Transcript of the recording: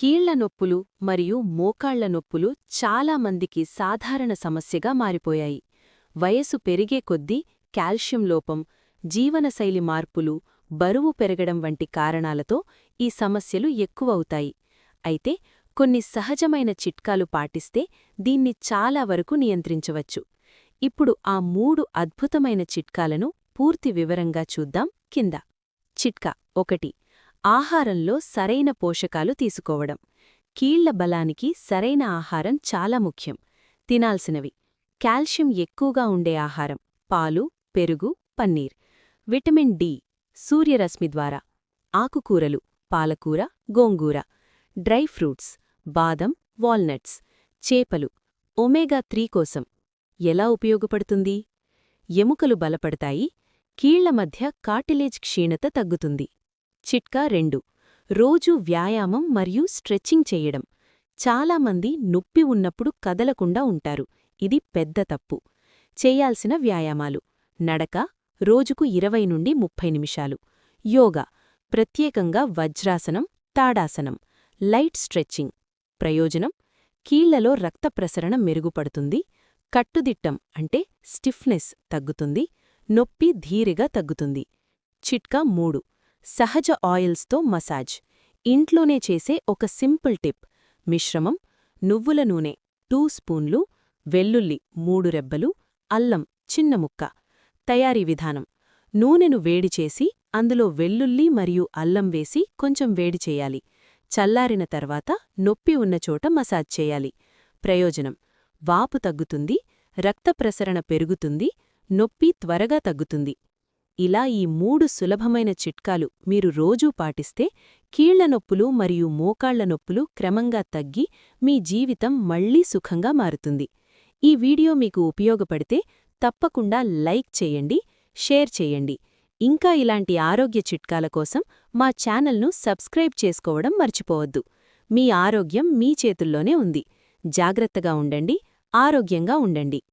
కీళ్ల నొప్పులు మరియు మోకాళ్ల నొప్పులు చాలా మందికి సాధారణ సమస్యగా మారిపోయాయి. వయసు పెరిగే కొద్దీ కాల్షియం లోపం, జీవనశైలి మార్పులు, బరువు పెరగడం వంటి కారణాలతో ఈ సమస్యలు ఎక్కువవుతాయి. అయితే కొన్ని సహజమైన చిట్కాలు పాటిస్తే దీన్ని చాలా వరకు నియంత్రించవచ్చు. ఇప్పుడు ఆ 3 అద్భుతమైన చిట్కాలను పూర్తి వివరంగా చూద్దాం కింద. చిట్కా 1. ఆహారంలో సరైన పోషకాలు తీసుకోవడం. కీళ్ల బలానికి సరైన ఆహారం చాలా ముఖ్యం. తినాల్సినవి: కాల్షియం ఎక్కువగా ఉండే ఆహారం, పాలు, పెరుగు, పన్నీర్. విటమిన్ డి, సూర్యరశ్మి ద్వారా. ఆకుకూరలు, పాలకూర, గోంగూర. డ్రై ఫ్రూట్స్, బాదం, వాల్నట్స్. చేపలు, ఒమేగా-3 కోసం. ఎలా ఉపయోగపడుతుంది? ఎముకలు బలపడతాయి, కీళ్ల మధ్య కార్టిలేజ్ క్షీణత తగ్గుతుంది. చిట్కా 2. రోజూ వ్యాయామం మరియు స్ట్రెచ్చింగ్ చెయ్యడం. చాలామంది నొప్పి ఉన్నప్పుడు కదలకుండా ఉంటారు. ఇది పెద్ద తప్పు. చేయాల్సిన వ్యాయామాలు: నడక, రోజుకు 20 నుండి 30 నిమిషాలు. యోగా, ప్రత్యేకంగా వజ్రాసనం, తాడాసనం. Light stretching. ప్రయోజనం: కీళ్లలో రక్త ప్రసరణ మెరుగుపడుతుంది, కట్టుదిట్టం అంటే స్టిఫ్నెస్ తగ్గుతుంది, నొప్పి ధీరిగా తగ్గుతుంది. చిట్కా 3. సహజ ఆయిల్స్తో మసాజ్. ఇంట్లోనే చేసే ఒక సింపుల్ టిప్. మిశ్రమం: నువ్వుల నూనె 2 స్పూన్లు, వెల్లుల్లి 3 రెబ్బలు, అల్లం చిన్న ముక్క. తయారీ విధానం: నూనెను వేడిచేసి అందులో వెల్లుల్లి మరియు అల్లం వేసి కొంచెం వేడి చేయాలి. చల్లారిన తర్వాత నొప్పి ఉన్న చోట మసాజ్ చేయాలి. ప్రయోజనం: వాపు తగ్గుతుంది, రక్త ప్రసరణ పెరుగుతుంది, నొప్పి త్వరగా తగ్గుతుంది. ఇలా ఈ 3 సులభమైన చిట్కాలు మీరు రోజూ పాటిస్తే కీళ్ల నొప్పులు మరియు మోకాళ్ల నొప్పులు క్రమంగా తగ్గి మీ జీవితం మళ్లీ సుఖంగా మారుతుంది. ఈ వీడియో మీకు ఉపయోగపడితే తప్పకుండా లైక్ చేయండి, షేర్ చేయండి. ఇంకా ఇలాంటి ఆరోగ్య చిట్కాల కోసం మా ఛానల్ను సబ్స్క్రైబ్ చేసుకోవడం మర్చిపోవద్దు. మీ ఆరోగ్యం మీ చేతుల్లోనే ఉంది. జాగ్రత్తగా ఉండండి, ఆరోగ్యంగా ఉండండి.